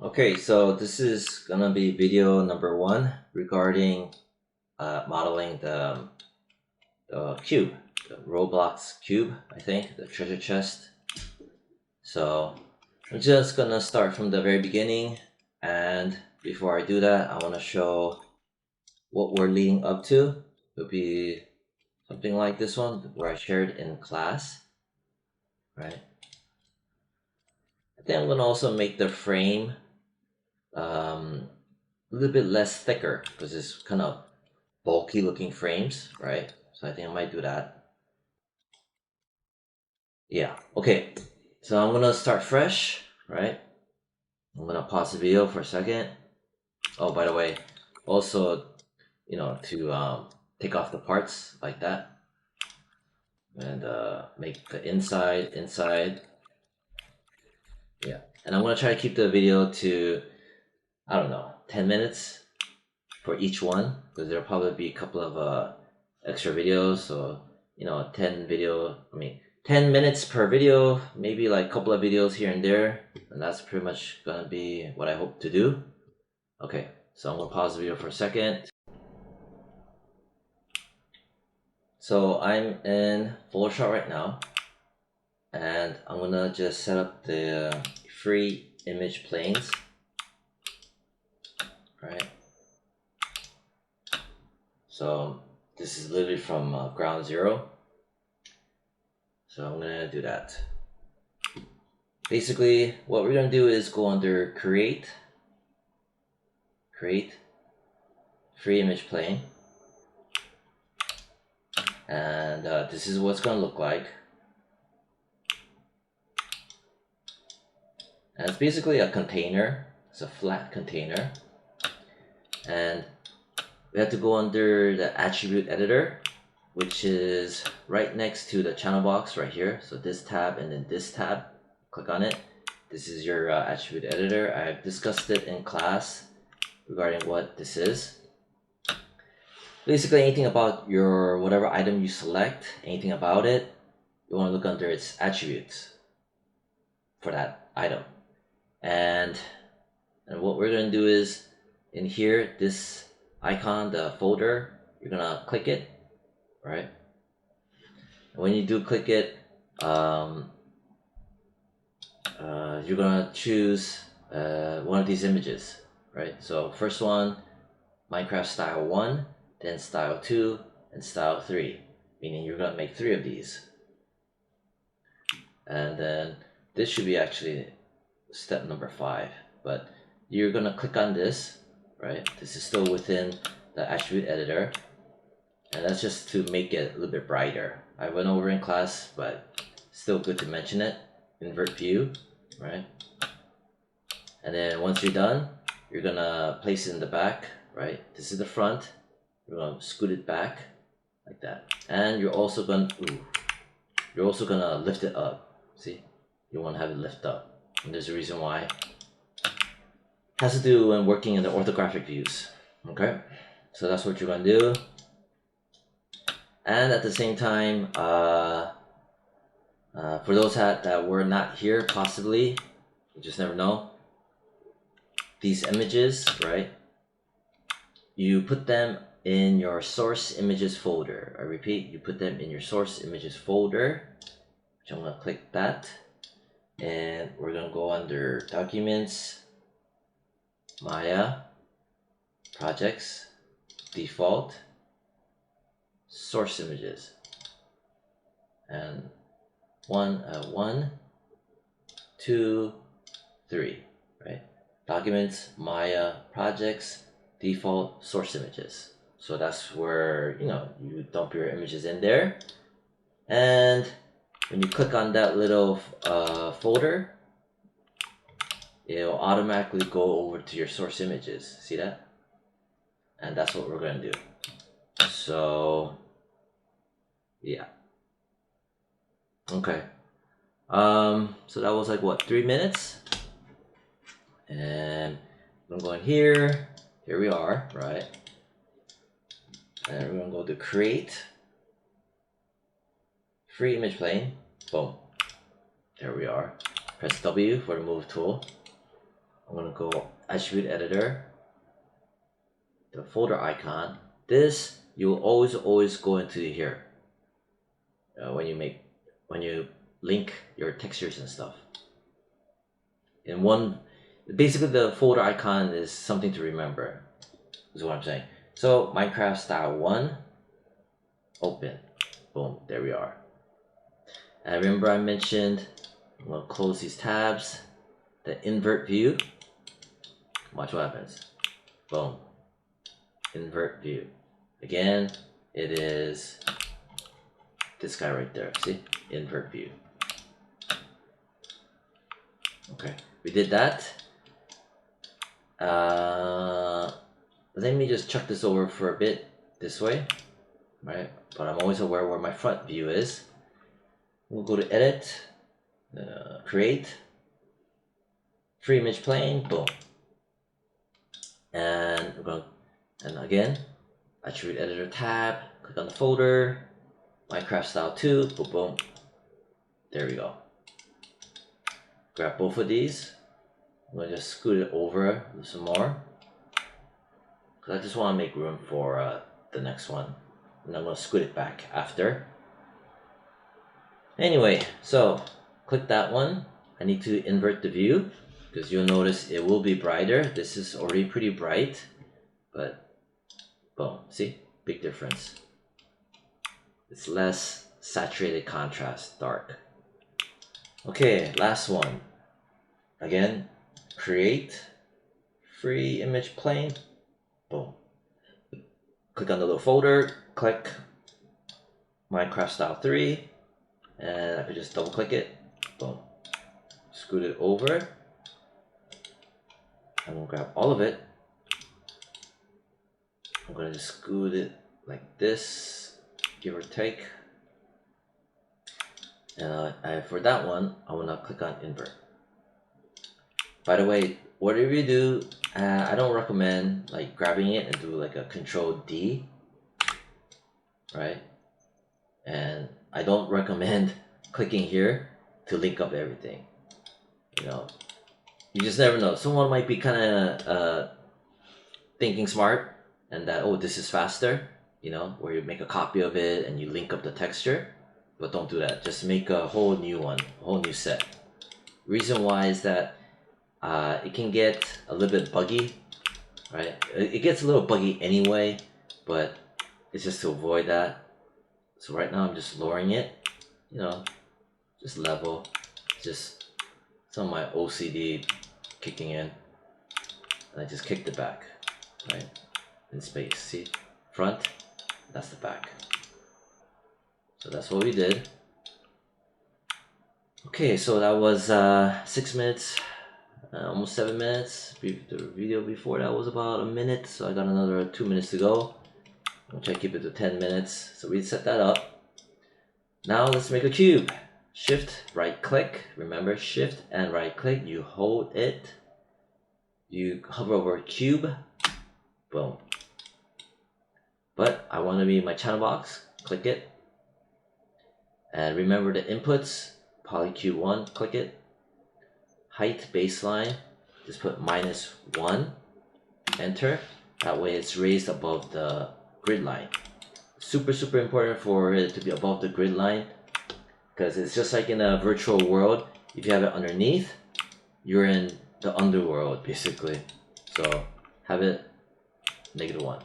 Okay, so this is gonna be video number 1 regarding modeling the cube, the Roblox cube, I think, the treasure chest. So I'm just gonna start from the very beginning, and before I do that, I want to show what we're leading up to. It'll be something like this one, where I shared in class, right? Then I'm gonna also make the frame a little bit less thicker because it's kind of bulky looking frames, right? So I think I might do that. Yeah, okay. So I'm gonna start fresh, right? I'm gonna pause the video for a second. Oh, by the way, also, to take off the parts like that and make the inside. Yeah, and I'm gonna try to keep the video to, I don't know, 10 minutes for each one because there'll probably be a couple of extra videos. So 10 minutes per video, maybe like a couple of videos here and there, and that's pretty much gonna be what I hope to do. Okay, so I'm gonna pause the video for a second. So I'm in Photoshop right now, and I'm gonna just set up the free image planes, right? So this is literally from ground zero. So I'm gonna do that. Basically, what we're gonna do is go under create free image plane, and this is what it's gonna look like. And it's basically a container. It's a flat container, and we have to go under the attribute editor, which is right next to the channel box right here. So this tab and then this tab, click on it. This is your attribute editor. I've discussed it in class regarding what this is. Basically, anything about your whatever item you select, anything about it, you want to look under its attributes for that item. And what we're going to do is, in here, this icon, the folder, you're going to click it, right? And when you do click it, you're going to choose one of these images, right? So first one, Minecraft style 1, then style 2, and style 3, meaning you're going to make 3 of these. And then this should be actually step number 5, but you're going to click on this, right? This is still within the attribute editor, and that's just to make it a little bit brighter. I went over in class, but still good to mention it. Invert view, right? And then once you're done, you're gonna place it in the back, right? This is the front. You're gonna scoot it back like that, and you're also gonna lift it up. See, you want to have it lift up, and there's a reason why. It has to do when working in the orthographic views. Okay, so that's what you're gonna do. And at the same time, for those that were not here, possibly, you just never know, these images, right? You put them in your source images folder. I repeat, you put them in your source images folder, which I'm gonna click that, and we're gonna go under documents, Maya, projects, default, source images, and 1, 2, 3, right? Documents, Maya, projects, default, source images. So that's where you dump your images in there, and when you click on that little folder, it'll automatically go over to your source images. See that? And that's what we're gonna do. So yeah, okay. So that was like what, 3 minutes, and I'm going here we are, right? And we're gonna go to create free image plane, boom, there we are. Press W for the move tool. I'm gonna go attribute editor, the folder icon. This you'll always go into here when you link your textures and stuff. In one, basically the folder icon is something to remember, is what I'm saying. So Minecraft style 1, open, boom, there we are. And remember I mentioned, I'm gonna close these tabs, the invert view. Watch what happens. Boom. Invert view. Again, it is this guy right there. See? Invert view. Okay, we did that. Let me just chuck this over for a bit this way, right? But I'm always aware where my front view is. We'll go to edit, create, free image plane, boom. And we're going, and again, attribute editor tab, click on the folder, Minecraft style 2, boom, boom. There we go. Grab both of these. I'm gonna just scoot it over some more, because I just want to make room for the next one, and I'm gonna scoot it back after. Anyway, so click that one. I need to invert the view, because you'll notice it will be brighter. This is already pretty bright, but boom, see? Big difference. It's less saturated contrast, dark. Okay, last one. Again, create, free image plane, boom. Click on the little folder, click Minecraft style 3, and I could just double click it, boom. Scoot it over. I'm gonna grab all of it. I'm gonna just scoot it like this, give or take. And for that one, I wanna click on invert. By the way, whatever you do, I don't recommend like grabbing it and do like a Control D, right? And I don't recommend clicking here to link up everything. You know, you just never know. Someone might be kind of thinking smart, and that, oh, this is faster, you know, where you make a copy of it and you link up the texture. But don't do that. Just make a whole new one, a whole new set. Reason why is that it can get a little bit buggy, right? It gets a little buggy anyway, but it's just to avoid that. So right now I'm just lowering it, you know, just level, just some of my OCD kicking in, and I just kicked it back, right? In space, see? Front, that's the back. So that's what we did. Okay, so that was 6 minutes, almost 7 minutes. The video before that was about a minute, so I got another 2 minutes to go. I'll try to keep it to 10 minutes. So we set that up. Now let's make a cube. Shift, right click. Remember, shift and right click. You hold it. You hover over cube. Boom. But I want to be in my channel box. Click it. And remember the inputs. Polycube 1, click it. Height baseline, just put -1. Enter. That way it's raised above the grid line. Super important for it to be above the grid line, because it's just like in a virtual world. If you have it underneath, you're in the underworld basically. So have it -1.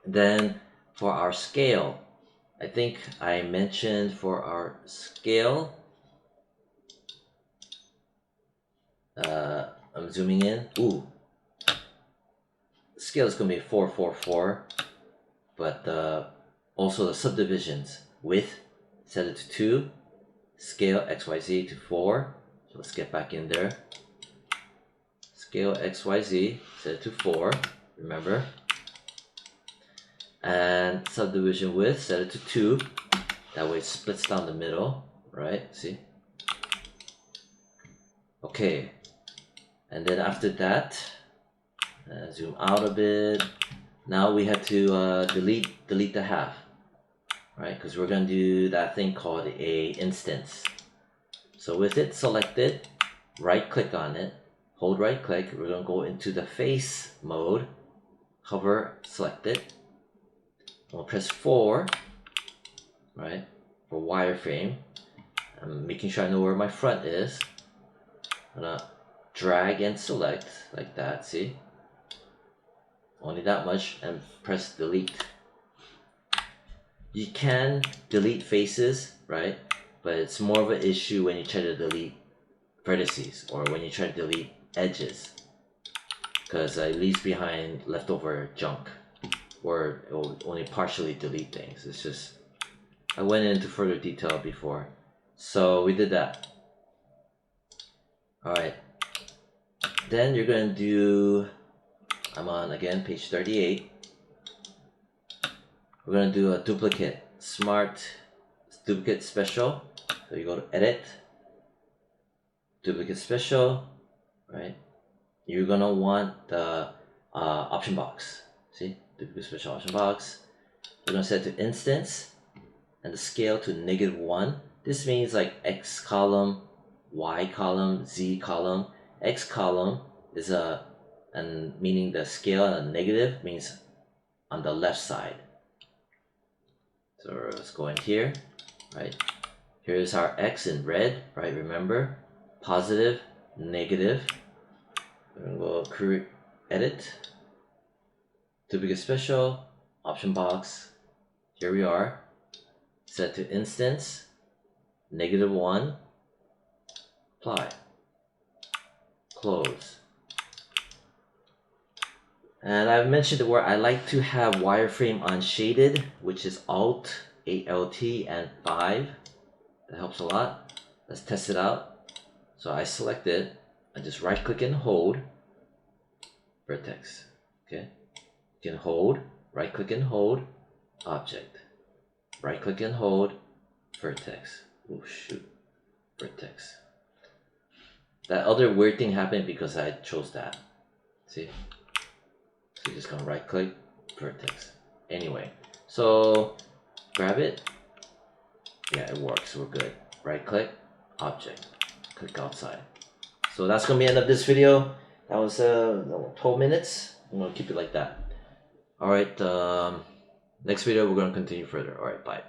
Then for our scale, I think I mentioned for our scale, I'm zooming in. Ooh, scale is gonna be 444, but also the subdivisions, width, set it to 2, scale XYZ to 4. So let's get back in there. Scale XYZ, set it to 4, remember. And subdivision width, set it to 2. That way it splits down the middle, right? See? Okay. And then after that, zoom out a bit. Now we have to delete the half, right? Because we're going to do that thing called a instance. So with it selected, right click on it, hold right click, we're gonna go into the face mode, hover, select it, we'll press 4, right, for wireframe. I'm making sure I know where my front is. I'm gonna drag and select like that, see? Only that much, and press delete. You can delete faces, right? But it's more of an issue when you try to delete vertices or when you try to delete edges, because it leaves behind leftover junk, or it will only partially delete things. It's just, I went into further detail before. So we did that. Alright. Then you're going to do, I'm on again page 38. We're going to do a duplicate, smart duplicate special. So you go to edit, duplicate special, right? You're going to want the option box. See, duplicate special option box. We're going to set it to instance and the scale to -1. This means like X column, Y column, Z column. X column is and meaning the scale, and negative means on the left side. So let's go in here, right? Here's our X in red, right? Remember, positive, negative. We're gonna go create, edit, duplicate special, option box. Here we are. Set to instance, -1. Apply. Close. And I've mentioned where I like to have wireframe unshaded, which is Alt, Alt, and 5. That helps a lot. Let's test it out. So I select it. I just right click and hold vertex. Okay. You can hold, right click and hold object. Right click and hold vertex. Oh shoot. Vertex. That other weird thing happened because I chose that. See? So you're just gonna right click vertex. Anyway, so grab it. Yeah, it works. We're good. Right click, object, click outside. So that's gonna be the end of this video. That was 12 minutes. I'm gonna keep it like that. Alright, next video we're gonna continue further. Alright, bye.